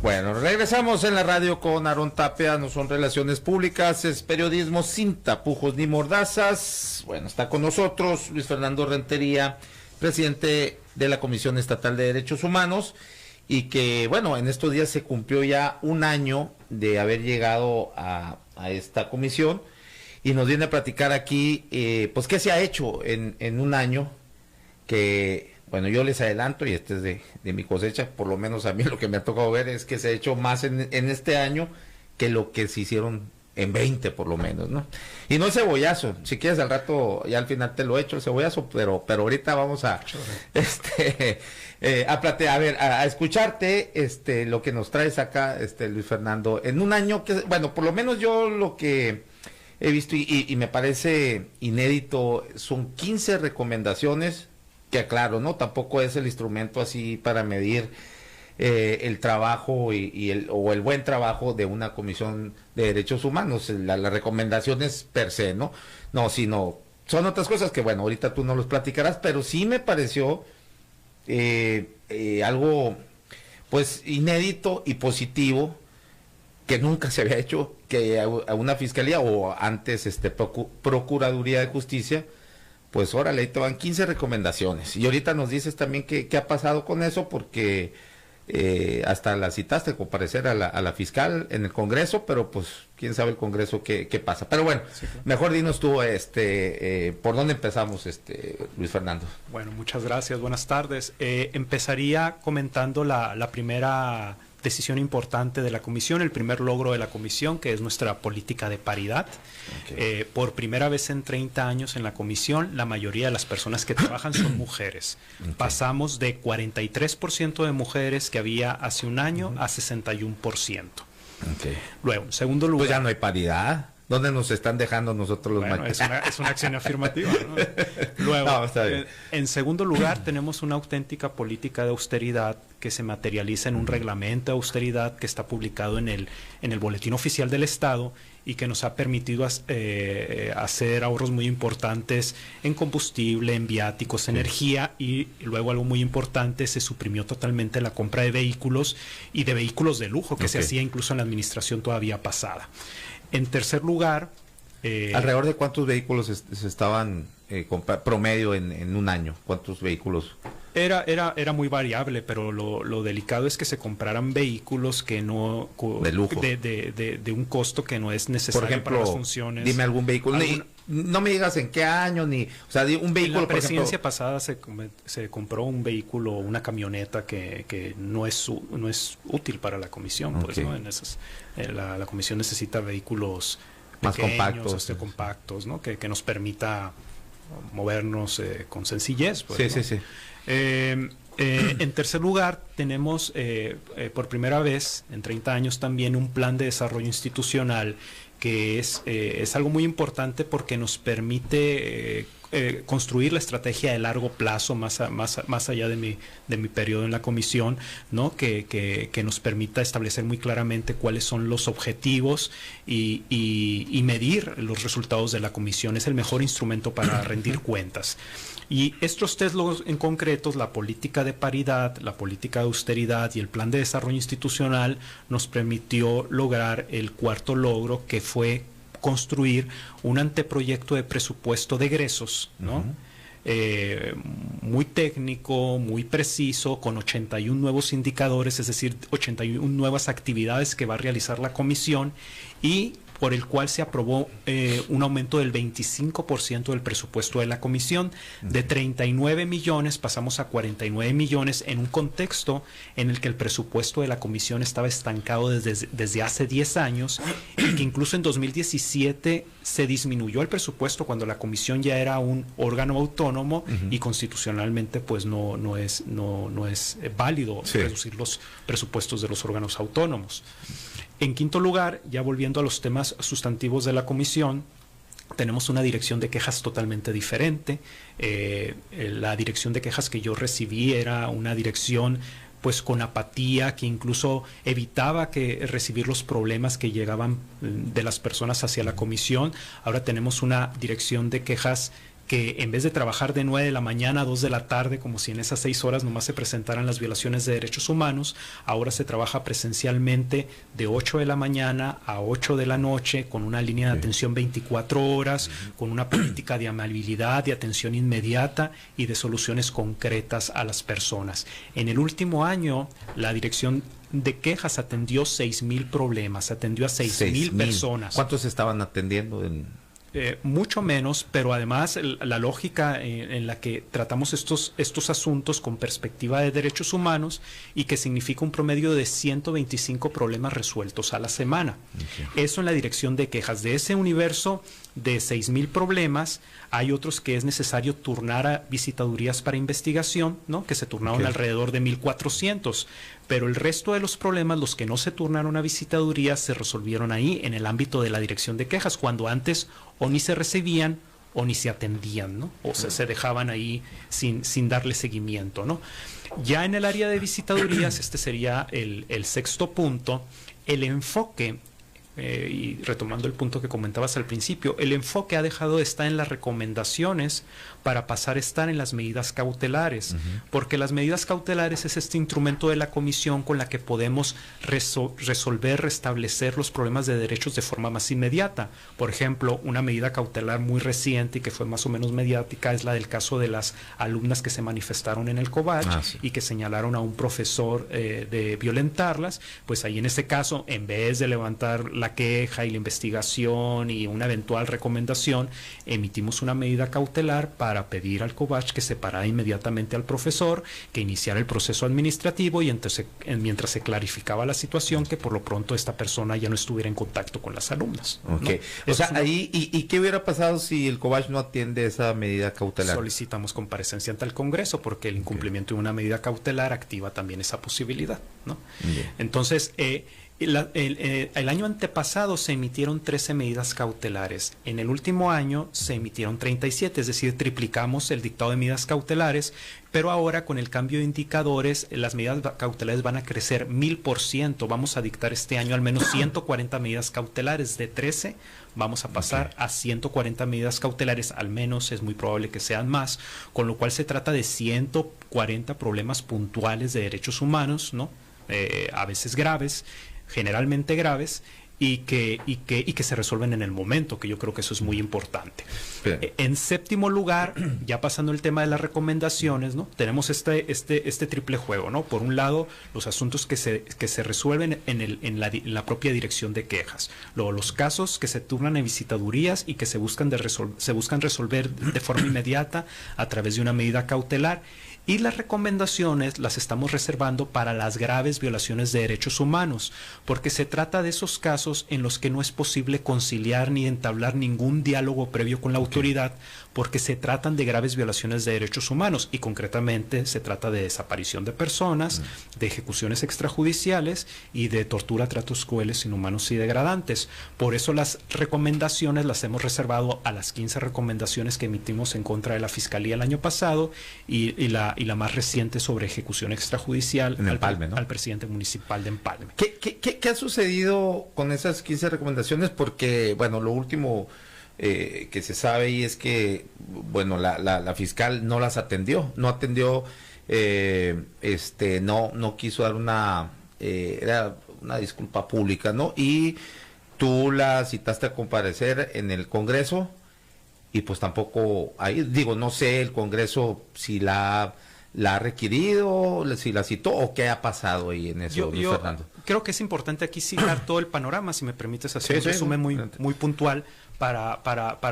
Bueno, regresamos en la radio con Aarón Tapia. No son relaciones públicas, es periodismo sin tapujos ni mordazas. Bueno, está con nosotros Luis Fernando Rentería, presidente de la Comisión Estatal de Derechos Humanos, y que, bueno, en estos días se cumplió ya un año de haber llegado a esta comisión, y nos viene a platicar aquí, pues, qué se ha hecho en un año que... Bueno, yo les adelanto, y este es de mi cosecha, por lo menos a mí lo que me ha tocado ver es que se ha hecho más en este año que lo que se hicieron en 20 por lo menos, ¿no? Y no el cebollazo, si quieres al rato, ya al final te lo echo el cebollazo, pero ahorita vamos a a escucharte lo que nos traes acá, Luis Fernando, en un año que, bueno, por lo menos yo lo que he visto y me parece inédito, son 15 recomendaciones. Que aclaro, ¿no? Tampoco es el instrumento así para medir el trabajo o el buen trabajo de una comisión de derechos humanos, las recomendaciones per se, ¿no? No, sino son otras cosas que, bueno, ahorita tú no los platicarás, pero sí me pareció algo, pues, inédito y positivo, que nunca se había hecho, que a una fiscalía o antes Procuraduría de Justicia, pues órale, ahí te van 15 recomendaciones. Y ahorita nos dices también qué ha pasado con eso, porque hasta la citaste a comparecer a la fiscal en el Congreso, pero pues quién sabe el Congreso qué pasa. Pero bueno, sí, claro. Mejor dinos tú, ¿por dónde empezamos, Luis Fernando? Bueno, muchas gracias, buenas tardes. Empezaría comentando la primera decisión importante de la comisión, el primer logro de la comisión, que es nuestra política de paridad. Okay. Por primera vez en 30 años en la comisión, la mayoría de las personas que trabajan son mujeres. Okay. Pasamos de 43% de mujeres que había hace un año a 61%. Okay. Luego, en segundo lugar... Pues ya no hay paridad. ¿Dónde nos están dejando nosotros los machos? Es una acción afirmativa, ¿no? Luego, no, está bien. En segundo lugar, tenemos una auténtica política de austeridad que se materializa en un reglamento de austeridad que está publicado en el Boletín Oficial del Estado y que nos ha permitido hacer ahorros muy importantes en combustible, en viáticos, energía, y luego algo muy importante, se suprimió totalmente la compra de vehículos y de vehículos de lujo que se hacía incluso en la administración todavía pasada. En tercer lugar... ¿alrededor de cuántos vehículos se estaban promedio en un año? ¿Cuántos vehículos? Era muy variable, pero lo delicado es que se compraran vehículos que no... de lujo. De un costo que no es necesario. Por ejemplo, para las funciones. Dime algún vehículo. No me digas en qué año, ni... O sea, un vehículo, en la presidencia pasada se compró un vehículo, una camioneta que no es útil para la comisión, pues, ¿no? La comisión necesita vehículos más pequeños, compactos, ¿no? Que nos permita movernos con sencillez, pues, sí, ¿no? sí. En tercer lugar, tenemos por primera vez en 30 años también un plan de desarrollo institucional que es algo muy importante porque nos permite construir la estrategia de largo plazo más allá de mi periodo en la comisión, ¿no? Que nos permita establecer muy claramente cuáles son los objetivos y medir los resultados de la comisión. Es el mejor instrumento para rendir cuentas. Y estos tres logros en concretos, la política de paridad, la política de austeridad y el plan de desarrollo institucional, nos permitió lograr el cuarto logro, que fue construir un anteproyecto de presupuesto de egresos, ¿no? Muy técnico, muy preciso, con 81 nuevos indicadores, es decir, 81 nuevas actividades que va a realizar la comisión, y por el cual se aprobó un aumento del 25% del presupuesto de la comisión. De 39 millones pasamos a 49 millones en un contexto en el que el presupuesto de la comisión estaba estancado desde hace 10 años y que incluso en 2017 se disminuyó el presupuesto cuando la comisión ya era un órgano autónomo y constitucionalmente pues no es válido reducir los presupuestos de los órganos autónomos. En quinto lugar, ya volviendo a los temas sustantivos de la comisión, tenemos una dirección de quejas totalmente diferente. La dirección de quejas que yo recibí era una dirección pues con apatía, que incluso evitaba recibir los problemas que llegaban de las personas hacia la comisión. Ahora tenemos una dirección de quejas que en vez de trabajar de 9 de la mañana a 2 de la tarde, como si en esas 6 horas nomás se presentaran las violaciones de derechos humanos, ahora se trabaja presencialmente de 8 de la mañana a 8 de la noche, con una línea de atención 24 horas, con una política de amabilidad, de atención inmediata y de soluciones concretas a las personas. En el último año, la Dirección de Quejas atendió 6,000 problemas, atendió a 6,000 personas. ¿Cuántos estaban atendiendo mucho menos, pero además la lógica en la que tratamos estos asuntos con perspectiva de derechos humanos y que significa un promedio de 125 problemas resueltos a la semana. Okay. Eso en la Dirección de Quejas. De ese universo de 6,000 problemas, hay otros que es necesario turnar a visitadurías para investigación, ¿no? Que se turnaron alrededor de 1,400. Pero el resto de los problemas, los que no se turnaron a visitadurías, se resolvieron ahí en el ámbito de la Dirección de Quejas, cuando antes o ni se recibían o ni se atendían, ¿no? O sea, se dejaban ahí sin darle seguimiento, ¿no? Ya en el área de visitadurías, este sería el sexto punto, el enfoque, y retomando el punto que comentabas al principio, el enfoque ha dejado de estar en las recomendaciones para pasar a estar en las medidas cautelares, porque las medidas cautelares es este instrumento de la comisión con la que podemos resolver, restablecer los problemas de derechos de forma más inmediata. Por ejemplo, una medida cautelar muy reciente y que fue más o menos mediática es la del caso de las alumnas que se manifestaron en el Covach y que señalaron a un profesor de violentarlas. Pues ahí en ese caso, en vez de levantar la queja y la investigación y una eventual recomendación, emitimos una medida cautelar para pedir al Covach que separara inmediatamente al profesor, que iniciara el proceso administrativo y entonces, mientras se clarificaba la situación, que por lo pronto esta persona ya no estuviera en contacto con las alumnas. Okay. ¿No? O sea, ahí, ¿y qué hubiera pasado si el Covach no atiende esa medida cautelar? Solicitamos comparecencia ante el Congreso, porque el incumplimiento de una medida cautelar activa también esa posibilidad, ¿no? Entonces, el año antepasado se emitieron 13 medidas cautelares. En el último año se emitieron 37, es decir, triplicamos el dictado de medidas cautelares, pero ahora con el cambio de indicadores, las medidas cautelares van a crecer 1000%. Vamos a dictar este año al menos 140 medidas cautelares. De 13 vamos a pasar a 140 medidas cautelares, al menos es muy probable que sean más, con lo cual se trata de 140 problemas puntuales de derechos humanos, ¿no? A veces graves, generalmente graves, y que se resuelven en el momento, que yo creo que eso es muy importante. En séptimo lugar, ya pasando el tema de las recomendaciones, ¿no? Tenemos este triple juego, ¿no? Por un lado, los asuntos que se resuelven en la propia Dirección de Quejas. Luego, los casos que se turnan en visitadurías y que se buscan resolver de forma inmediata a través de una medida cautelar. Y las recomendaciones las estamos reservando para las graves violaciones de derechos humanos, porque se trata de esos casos en los que no es posible conciliar ni entablar ningún diálogo previo con la autoridad, porque se tratan de graves violaciones de derechos humanos y concretamente se trata de desaparición de personas, de ejecuciones extrajudiciales y de tortura, tratos crueles, inhumanos y degradantes. Por eso las recomendaciones las hemos reservado a las 15 recomendaciones que emitimos en contra de la Fiscalía el año pasado y la más reciente sobre ejecución extrajudicial en Empalme, ¿no? Al presidente municipal de Empalme. ¿Qué ha sucedido con esas 15 recomendaciones? Porque, bueno, lo último que se sabe y es que, bueno, la fiscal no las atendió, no quiso dar era una disculpa pública, ¿no? Y tú la citaste a comparecer en el Congreso y pues tampoco ahí, digo, no sé el Congreso si la ha requerido, si la citó o qué ha pasado ahí en eso, Luis Fernando. Creo que es importante aquí citar todo el panorama, si me permites hacer un resumen muy puntual para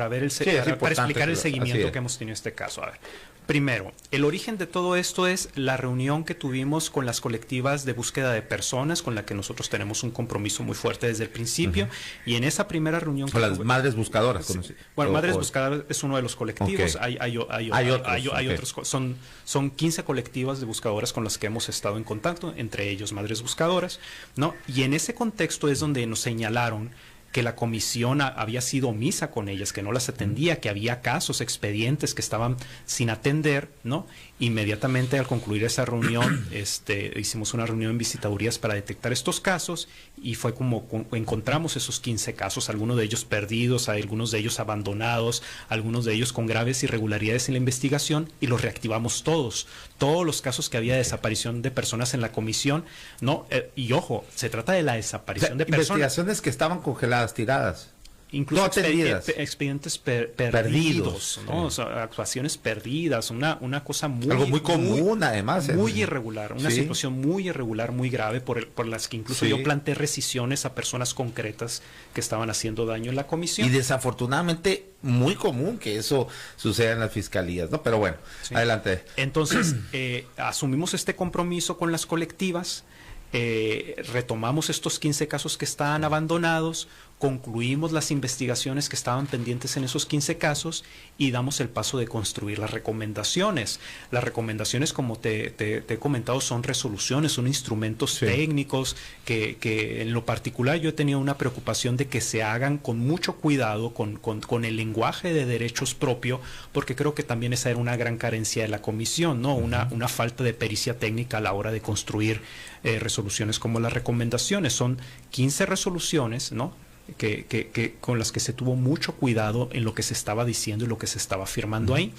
ver para explicar el seguimiento que hemos tenido en este caso. A ver, primero, el origen de todo esto es la reunión que tuvimos con las colectivas de búsqueda de personas, con la que nosotros tenemos un compromiso muy fuerte desde el principio, y en esa primera reunión... Con las Madres Buscadoras. Bueno, Madres Buscadoras es uno de los colectivos, hay otros, son 15 colectivas de buscadoras con las que hemos estado en contacto, entre ellos Madres Buscadoras, ¿no? Y en ese contexto es donde nos señalaron que la comisión había sido omisa con ellas, que no las atendía, que había casos, expedientes que estaban sin atender, ¿no? Inmediatamente al concluir esa reunión, hicimos una reunión en visitadurías para detectar estos casos y fue como encontramos esos 15 casos, algunos de ellos perdidos, algunos de ellos abandonados, algunos de ellos con graves irregularidades en la investigación y los reactivamos todos los casos que había de desaparición de personas en la comisión, ¿no? Y ojo, se trata de la desaparición de personas. Investigaciones que estaban congeladas, tiradas. Incluso No expedientes perdidos, ¿no? Sí. O sea, actuaciones perdidas, una cosa algo muy común, además. Muy irregular, una situación muy irregular, muy grave, por las que incluso yo planteé rescisiones a personas concretas que estaban haciendo daño en la comisión. Y desafortunadamente muy común que eso suceda en las fiscalías, ¿no? Pero bueno, adelante. Entonces, asumimos este compromiso con las colectivas, retomamos estos 15 casos que estaban abandonados, concluimos las investigaciones que estaban pendientes en esos 15 casos y damos el paso de construir las recomendaciones. Las recomendaciones, como te he comentado, son resoluciones, son instrumentos técnicos que en lo particular yo he tenido una preocupación de que se hagan con mucho cuidado, con el lenguaje de derechos propio, porque creo que también esa era una gran carencia de la comisión, ¿no? Una falta de pericia técnica a la hora de construir resoluciones como las recomendaciones. Son 15 resoluciones, ¿no? Que con las que se tuvo mucho cuidado en lo que se estaba diciendo y lo que se estaba firmando ahí.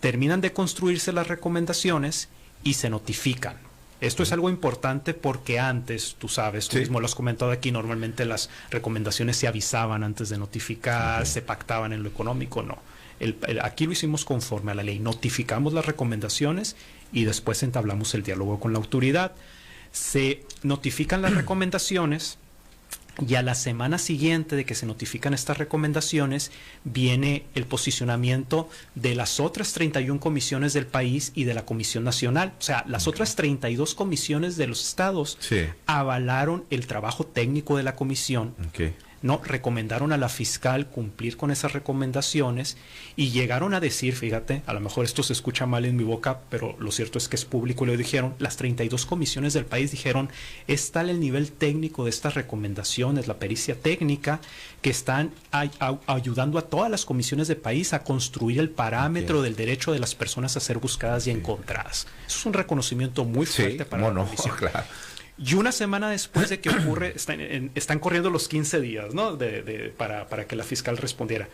Terminan de construirse las recomendaciones y se notifican. Esto es algo importante porque antes, tú sabes, tú mismo lo has comentado aquí, normalmente las recomendaciones se avisaban antes de notificar, se pactaban en lo económico, no. Aquí lo hicimos conforme a la ley, notificamos las recomendaciones y después entablamos el diálogo con la autoridad. Se notifican las recomendaciones y a la semana siguiente de que se notifican estas recomendaciones viene el posicionamiento de las otras 31 comisiones del país y de la Comisión Nacional. O sea, las otras 32 comisiones de los estados avalaron el trabajo técnico de la comisión. No, recomendaron a la fiscal cumplir con esas recomendaciones y llegaron a decir, fíjate, a lo mejor esto se escucha mal en mi boca, pero lo cierto es que es público, lo dijeron, las 32 comisiones del país dijeron, es tal el nivel técnico de estas recomendaciones, la pericia técnica, que están ayudando a todas las comisiones del país a construir el parámetro del derecho de las personas a ser buscadas y encontradas. Eso es un reconocimiento muy fuerte para la comisión. Claro. Y una semana después de que ocurre, están corriendo los 15 días, ¿no? Para que la fiscal respondiera.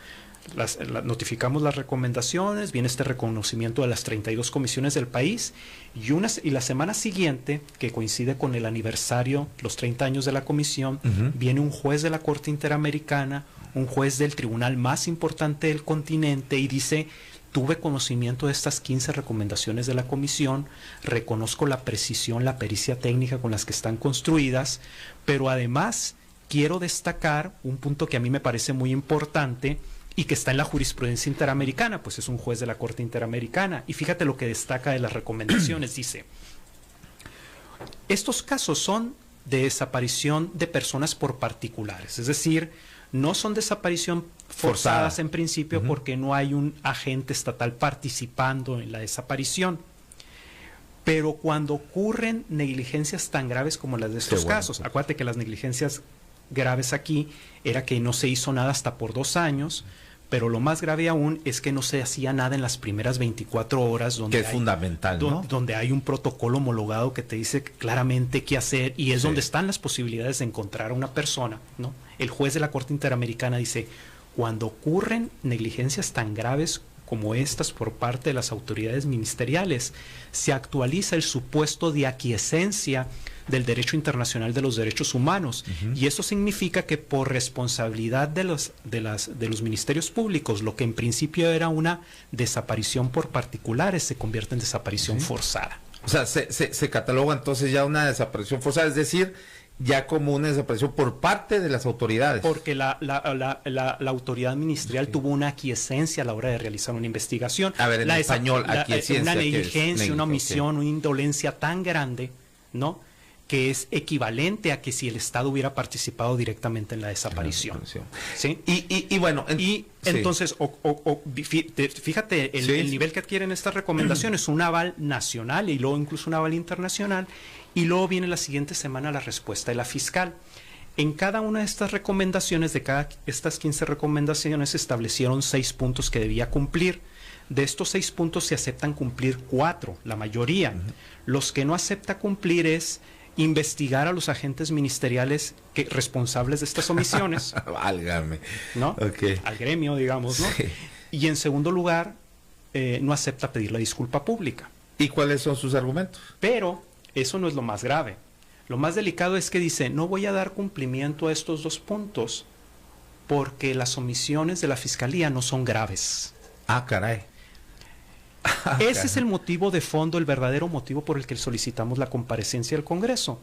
Notificamos las recomendaciones, viene este reconocimiento de las 32 comisiones del país y la semana siguiente, que coincide con el aniversario, los 30 años de la comisión, viene un juez de la Corte Interamericana, un juez del tribunal más importante del continente y dice: tuve conocimiento de estas 15 recomendaciones de la comisión, reconozco la precisión, la pericia técnica con las que están construidas, pero además quiero destacar un punto que a mí me parece muy importante y que está en la jurisprudencia interamericana, pues es un juez de la Corte Interamericana. Y fíjate lo que destaca de las recomendaciones, dice: estos casos son de desaparición de personas por particulares, es decir, no son desaparición forzadas en principio porque no hay un agente estatal participando en la desaparición. Pero cuando ocurren negligencias tan graves como las de estos casos, acuérdate que las negligencias graves aquí era que no se hizo nada hasta por 2 años, pero lo más grave aún es que no se hacía nada en las primeras 24 horas, donde que es fundamental, ¿no? Donde hay un protocolo homologado que te dice claramente qué hacer y es donde están las posibilidades de encontrar a una persona, ¿no? El juez de la Corte Interamericana dice: cuando ocurren negligencias tan graves como estas por parte de las autoridades ministeriales, se actualiza el supuesto de aquiescencia del derecho internacional de los derechos humanos. Y eso significa que por responsabilidad de los ministerios públicos, lo que en principio era una desaparición por particulares se convierte en desaparición forzada. O sea, se cataloga entonces ya una desaparición forzada, es decir, ya como una desaparición por parte de las autoridades. Porque la autoridad ministerial tuvo una aquiescencia a la hora de realizar una investigación. A ver, en español, aquiescencia. Una negligencia, una omisión, una indolencia tan grande, ¿no?, que es equivalente a que si el Estado hubiera participado directamente en la desaparición. ¿Sí? Y bueno... entonces, fíjate el nivel que adquieren estas recomendaciones, un aval nacional y luego incluso un aval internacional, y luego viene la siguiente semana la respuesta de la fiscal. En cada una de estas recomendaciones, de cada estas 15 recomendaciones, se establecieron 6 puntos que debía cumplir. De estos 6 puntos se aceptan cumplir 4, la mayoría. Los que no acepta cumplir es investigar a los agentes ministeriales responsables de estas omisiones. Válgame. ¿No? Okay. Al gremio, digamos, ¿no? Sí. Y en segundo lugar, no acepta pedir la disculpa pública. ¿Y cuáles son sus argumentos? Pero eso no es lo más grave. Lo más delicado es que dice, no voy a dar cumplimiento a estos 2 puntos porque las omisiones de la Fiscalía no son graves. Ah, caray. Ese es el motivo de fondo, el verdadero motivo por el que solicitamos la comparecencia del Congreso.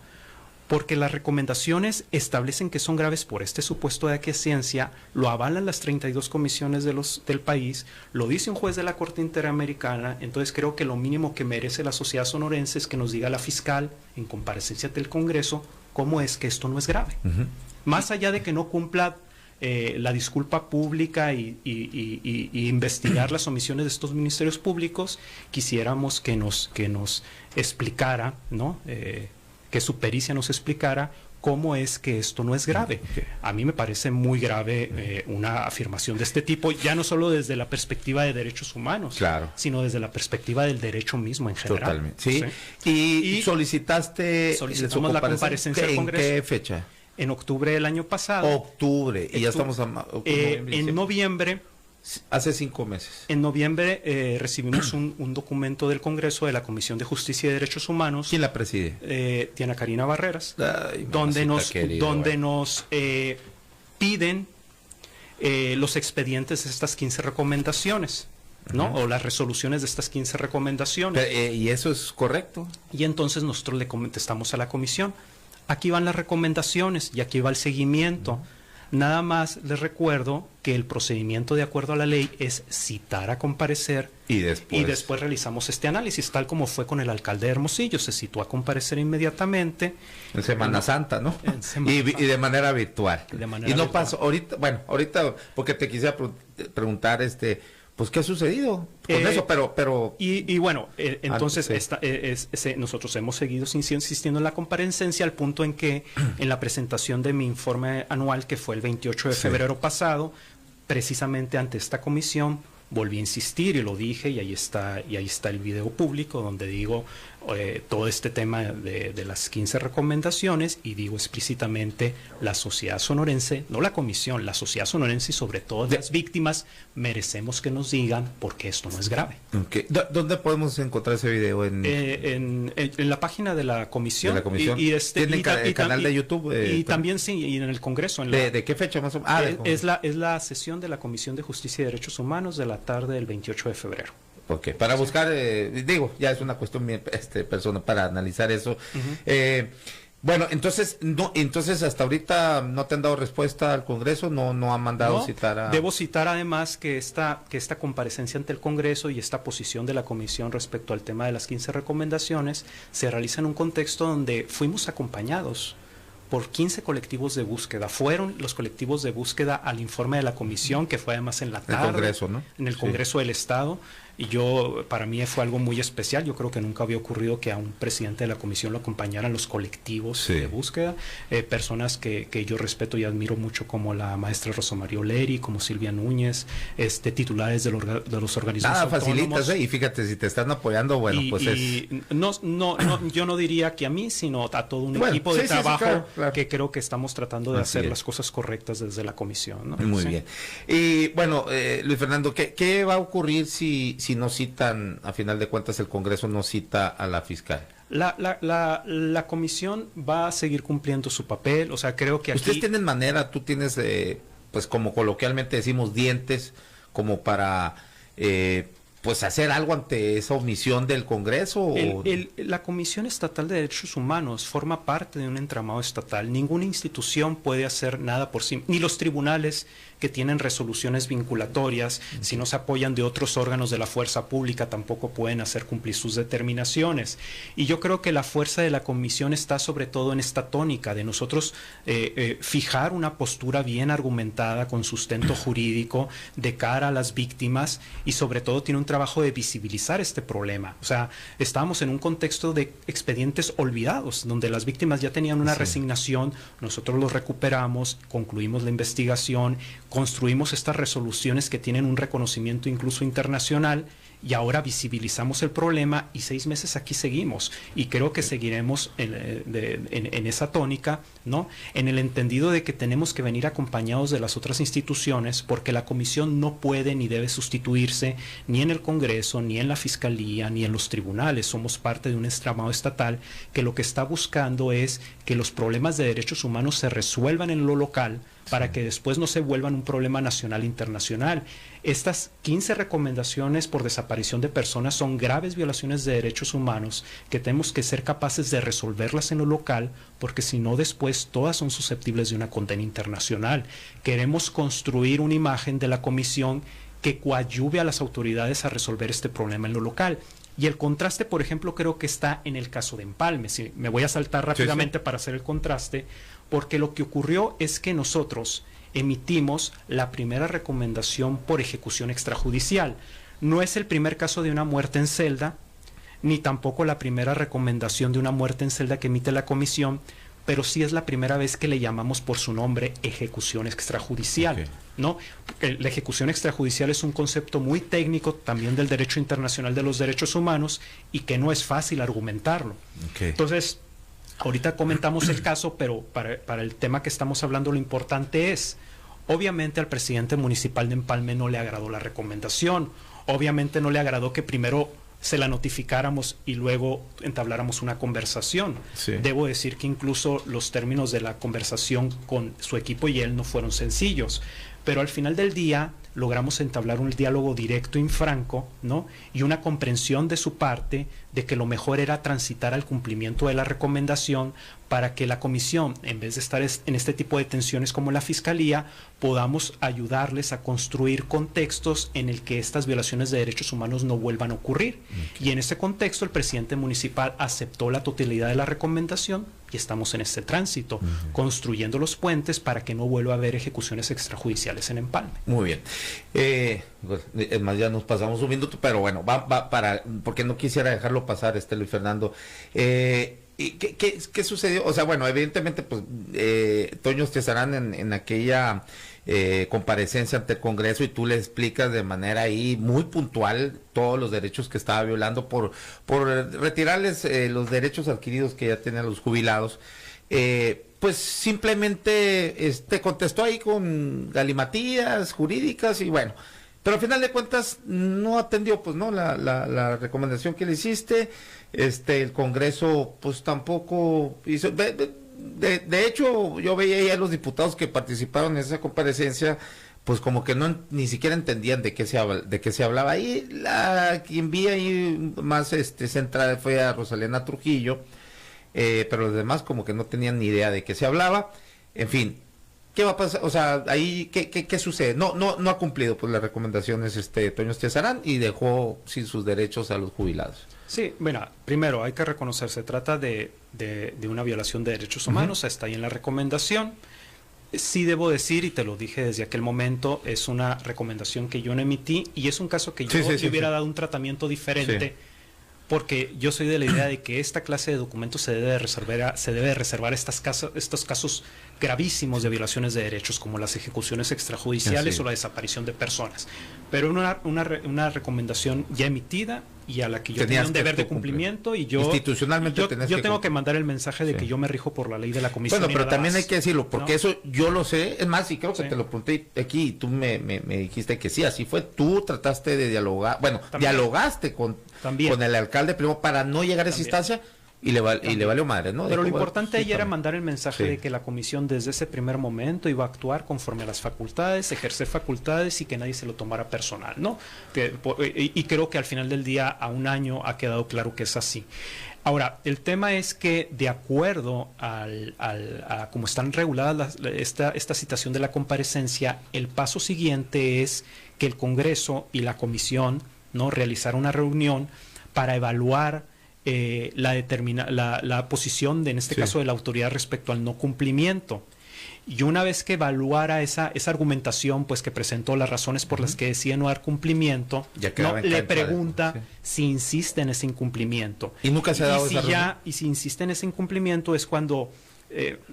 Porque las recomendaciones establecen que son graves por este supuesto de aquiescencia, lo avalan las 32 comisiones del país, lo dice un juez de la Corte Interamericana. Entonces creo que lo mínimo que merece la sociedad sonorense es que nos diga la fiscal en comparecencia del Congreso cómo es que esto no es grave. Más allá de que no cumpla la disculpa pública y investigar las omisiones de estos ministerios públicos, quisiéramos que nos explicara, ¿no? Que su pericia nos explicara cómo es que esto no es grave. A mí me parece muy grave una afirmación de este tipo, ya no solo desde la perspectiva de derechos humanos, claro, sino desde la perspectiva del derecho mismo en general. Totalmente. Sí. ¿Y solicitamos la comparecencia al Congreso? ¿En qué fecha? En octubre del año pasado. Octubre, y ya estamos en noviembre. Hace 5 meses. En noviembre recibimos un documento del Congreso de la Comisión de Justicia y Derechos Humanos. ¿Quién la preside? Diana Karina Barreras. Ay, donde nos piden los expedientes de estas 15 recomendaciones, ¿no? O las resoluciones de estas 15 recomendaciones. ¿Y eso es correcto? Y entonces nosotros le contestamos a la comisión. Aquí van las recomendaciones y aquí va el seguimiento. Nada más les recuerdo que el procedimiento de acuerdo a la ley es citar a comparecer y después realizamos este análisis, tal como fue con el alcalde de Hermosillo. Se citó a comparecer inmediatamente. En Semana Santa, ¿no? Y de manera virtual. Pasó, ahorita, porque te quisiera preguntar, pues, ¿qué ha sucedido con eso? Pero bueno, entonces nosotros hemos seguido insistiendo en la comparecencia al punto en que en la presentación de mi informe anual, que fue el 28 de febrero pasado, precisamente ante esta comisión, volví a insistir y lo dije, y ahí está el video público donde digo todo este tema de las 15 recomendaciones, y digo explícitamente: la sociedad sonorense, no la comisión, la sociedad sonorense y sobre todo las víctimas merecemos que nos digan por qué esto no es grave. Okay. ¿Dónde podemos encontrar ese video? En la página de la comisión. ¿De la comisión? ¿Tienen el canal de YouTube? Y también sí, y en el Congreso. ¿De qué fecha más o menos? Es la sesión de la Comisión de Justicia y Derechos Humanos de la tarde del 28 de febrero. Ok, para buscar, ya es una cuestión bien personal para analizar eso. Bueno, entonces hasta ahorita no te han dado respuesta al Congreso, no han mandado citar a... Debo citar además que esta comparecencia ante el Congreso y esta posición de la Comisión respecto al tema de las 15 recomendaciones se realiza en un contexto donde fuimos acompañados por 15 colectivos de búsqueda. Fueron los colectivos de búsqueda al informe de la comisión, que fue además en la tarde. En el Congreso, ¿no? En el Congreso del Estado. Y para mí fue algo muy especial. Yo creo que nunca había ocurrido que a un presidente de la comisión lo acompañaran los colectivos de búsqueda. Personas que yo respeto y admiro mucho, como la maestra Rosa María Oleri, como Silvia Núñez, titulares de los organismos autónomos. Facilitas, y fíjate, si te están apoyando, bueno, yo no diría que a mí, sino a todo un equipo de trabajo, claro. Que creo que estamos tratando de hacer las cosas correctas desde la comisión, ¿no? Muy bien. Y bueno, Luis Fernando, ¿qué va a ocurrir si no citan, a final de cuentas, el Congreso no cita a la fiscal? La comisión va a seguir cumpliendo su papel. O sea, creo que aquí... Ustedes tienen manera, tú tienes, pues como coloquialmente decimos, dientes, como para... pues hacer algo ante esa omisión del Congreso. La Comisión Estatal de Derechos Humanos forma parte de un entramado estatal. Ninguna institución puede hacer nada por sí, ni los tribunales, que tienen resoluciones vinculatorias, si no se apoyan de otros órganos de la fuerza pública, tampoco pueden hacer cumplir sus determinaciones. Y yo creo que la fuerza de la comisión está sobre todo en esta tónica de nosotros fijar una postura bien argumentada, con sustento jurídico, de cara a las víctimas, y sobre todo tiene un trabajo trabajo de visibilizar este problema. O sea, estábamos en un contexto de expedientes olvidados, donde las víctimas ya tenían una resignación, nosotros los recuperamos, concluimos la investigación, construimos estas resoluciones que tienen un reconocimiento incluso internacional, y ahora visibilizamos el problema y 6 meses aquí seguimos, y creo que seguiremos en esa tónica, ¿no? En el entendido de que tenemos que venir acompañados de las otras instituciones, porque la comisión no puede ni debe sustituirse ni en el Congreso, ni en la Fiscalía, ni en los tribunales. Somos parte de un entramado estatal que lo que está buscando es que los problemas de derechos humanos se resuelvan en lo local, para que después no se vuelvan un problema nacional e internacional. Estas 15 recomendaciones por desaparición de personas son graves violaciones de derechos humanos que tenemos que ser capaces de resolverlas en lo local, porque si no después todas son susceptibles de una condena internacional. Queremos construir una imagen de la comisión que coadyuve a las autoridades a resolver este problema en lo local. Y el contraste, por ejemplo, creo que está en el caso de Empalme. Si me voy a saltar rápidamente para hacer el contraste, porque lo que ocurrió es que nosotros emitimos la primera recomendación por ejecución extrajudicial. No es el primer caso de una muerte en celda, ni tampoco la primera recomendación de una muerte en celda que emite la comisión, pero sí es la primera vez que le llamamos por su nombre ejecución extrajudicial, ¿no? La ejecución extrajudicial es un concepto muy técnico también del derecho internacional de los derechos humanos y que no es fácil argumentarlo. Entonces, ahorita comentamos el caso, pero para el tema que estamos hablando lo importante es, obviamente al presidente municipal de Empalme no le agradó la recomendación, obviamente no le agradó que primero se la notificáramos y luego entabláramos una conversación. Debo decir que incluso los términos de la conversación con su equipo y él no fueron sencillos, pero al final del día logramos entablar un diálogo directo y franco, ¿no? Y una comprensión de su parte de que lo mejor era transitar al cumplimiento de la recomendación para que la comisión, en vez de estar en este tipo de tensiones como la Fiscalía, podamos ayudarles a construir contextos en el que estas violaciones de derechos humanos no vuelvan a ocurrir. Y en ese contexto el presidente municipal aceptó la totalidad de la recomendación y estamos en este tránsito, construyendo los puentes para que no vuelva a haber ejecuciones extrajudiciales en Empalme. Muy bien. Es más, ya nos pasamos un minuto, pero bueno, va para, porque no quisiera dejarlo pasar, Luis Fernando. ¿Y qué sucedió? O sea, bueno, evidentemente, pues, Toño Esteazarán en aquella comparecencia ante el Congreso, y tú le explicas de manera ahí muy puntual todos los derechos que estaba violando por retirarles los derechos adquiridos que ya tenían los jubilados. Pues simplemente contestó ahí con galimatías jurídicas y bueno, pero al final de cuentas no atendió, pues, no la recomendación que le hiciste. El Congreso pues tampoco hizo. De hecho, yo veía ahí a los diputados que participaron en esa comparecencia, pues como que ni siquiera entendían de qué se hablaba. Ahí quien vi ahí más centrada fue a Rosalena Trujillo, pero los demás como que no tenían ni idea de qué se hablaba. En fin, ¿qué va a pasar? O sea, ahí, ¿qué sucede? No ha cumplido pues las recomendaciones Toño Esteazarán y dejó sin sus derechos a los jubilados. Sí, bueno, primero hay que reconocer, se trata de una violación de derechos humanos, está ahí en la recomendación. Sí debo decir, y te lo dije desde aquel momento, es una recomendación que yo no emití y es un caso que yo hubiera dado un tratamiento diferente, porque yo soy de la idea de que esta clase de documentos se debe reservar estos casos gravísimos de violaciones de derechos, como las ejecuciones extrajudiciales o la desaparición de personas. Pero una recomendación ya emitida y a la que yo tenía un deber de cumplimiento, y yo institucionalmente yo tengo que mandar el mensaje de que yo me rijo por la ley de la comisión. Bueno, pero también hay que decirlo, porque eso yo lo sé, es más, y creo que te lo pregunté aquí y tú me dijiste que sí, así fue. Tú trataste de dialogar, bueno, dialogaste con el alcalde primero para no llegar a esa instancia. Y le valió madre, ¿no? Pero lo importante ahí era mandar el mensaje de que la comisión desde ese primer momento iba a actuar conforme a las facultades, ejercer facultades y que nadie se lo tomara personal, ¿no? Y creo que al final del día, a un año, ha quedado claro que es así. Ahora, el tema es que de acuerdo a cómo están reguladas esta situación de la comparecencia, el paso siguiente es que el Congreso y la comisión, ¿no?, realizar una reunión para evaluar la posición en este caso de la autoridad respecto al no cumplimiento. Y una vez que evaluara esa argumentación, pues que presentó las razones por las que decía no dar cumplimiento, le pregunta si insiste en ese incumplimiento. Y nunca se ha dado esa reunión. Y si insiste en ese incumplimiento es cuando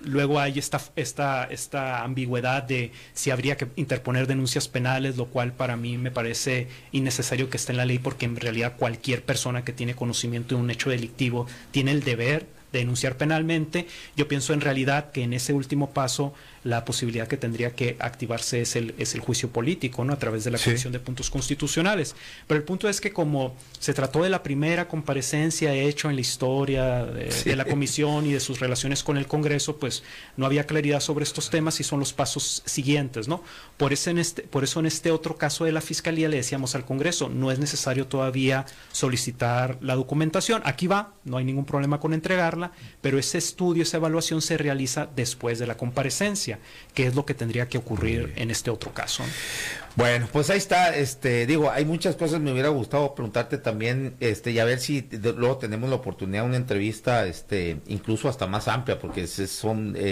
luego hay esta ambigüedad de si habría que interponer denuncias penales, lo cual para mí me parece innecesario que esté en la ley, porque en realidad cualquier persona que tiene conocimiento de un hecho delictivo tiene el deber de denunciar penalmente. Yo pienso en realidad que en ese último paso la posibilidad que tendría que activarse es el juicio político, ¿no? A través de la Comisión de Puntos Constitucionales. Pero el punto es que como se trató de la primera comparecencia hecha en la historia de la Comisión y de sus relaciones con el Congreso, pues no había claridad sobre estos temas y son los pasos siguientes, ¿no? Por eso en este otro caso de la Fiscalía le decíamos al Congreso, no es necesario todavía solicitar la documentación. Aquí va, no hay ningún problema con entregarla, pero ese estudio, esa evaluación se realiza después de la comparecencia, que es lo que tendría que ocurrir en este otro caso. Bueno, pues ahí está, digo, hay muchas cosas, me hubiera gustado preguntarte también, y a ver si luego tenemos la oportunidad de una entrevista, incluso hasta más amplia, porque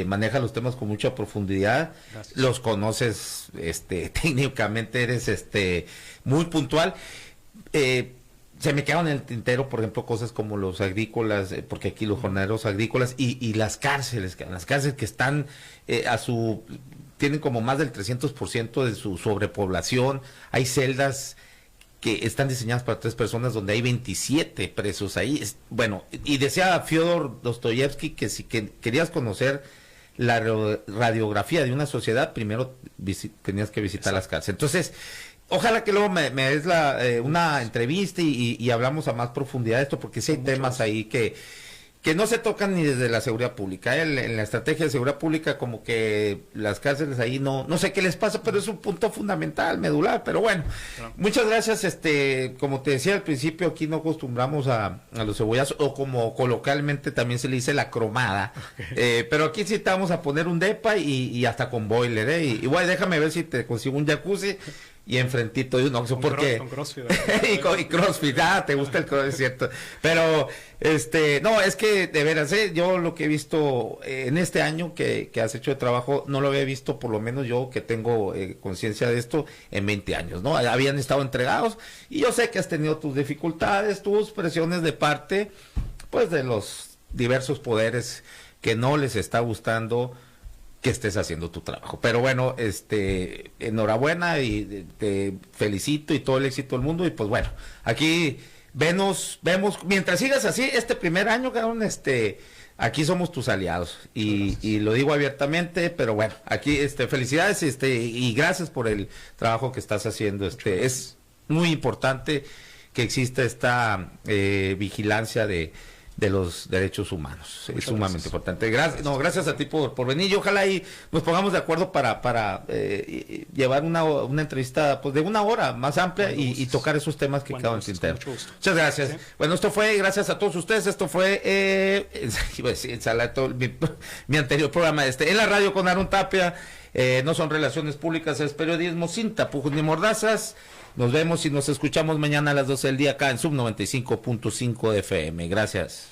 maneja los temas con mucha profundidad. Gracias. Los conoces, técnicamente eres, muy puntual. Se me quedan en el tintero, por ejemplo, cosas como los agrícolas, porque aquí los jornaleros agrícolas y las cárceles que están tienen como más del 300% de su sobrepoblación. Hay celdas que están diseñadas para 3 personas donde hay 27 presos ahí. Bueno, y decía Fyodor Dostoyevsky que si querías conocer la radiografía de una sociedad, primero tenías que visitar las cárceles. Entonces, ojalá que luego me des una entrevista y hablamos a más profundidad de esto, porque sí hay temas ahí que no se tocan ni desde la seguridad pública. En la estrategia de seguridad pública, como que las cárceles ahí no sé qué les pasa, pero es un punto fundamental, medular. Pero bueno, muchas gracias. Como te decía al principio, aquí no acostumbramos a los cebollazos, o como coloquialmente también se le dice la cromada. Pero aquí sí te vamos a poner un depa y hasta con boiler, y bueno, déjame ver si te consigo un jacuzzi y enfrentito de un Oxxo, porque con CrossFit, y CrossFit, te gusta el CrossFit, cierto, pero no, es que de veras, yo lo que he visto en este año que has hecho de trabajo, no lo había visto, por lo menos yo que tengo conciencia de esto, en 20 años, ¿no? Habían estado entregados, y yo sé que has tenido tus dificultades, tus presiones de parte, pues, de los diversos poderes que no les está gustando que estés haciendo tu trabajo. Pero bueno, enhorabuena y te felicito y todo el éxito del mundo. Y pues bueno, aquí vemos, mientras sigas así, este primer año, cabrón, aquí somos tus aliados. Y lo digo abiertamente, pero bueno, aquí felicidades, y gracias por el trabajo que estás haciendo. Es muy importante que exista esta vigilancia de los derechos humanos. Es sumamente importante. Gracias a ti por venir, y ojalá y nos pongamos de acuerdo para llevar una entrevista, pues, de 1 hora más amplia y tocar esos temas que quedan en el tintero. Muchas gracias. ¿Sí? Bueno, esto fue, gracias a todos ustedes, esto fue mi anterior programa en la radio con Aarón Tapia. No son relaciones públicas, es periodismo sin tapujos ni mordazas. Nos vemos y nos escuchamos mañana a las 12 del día acá en Sub 95.5 FM. Gracias.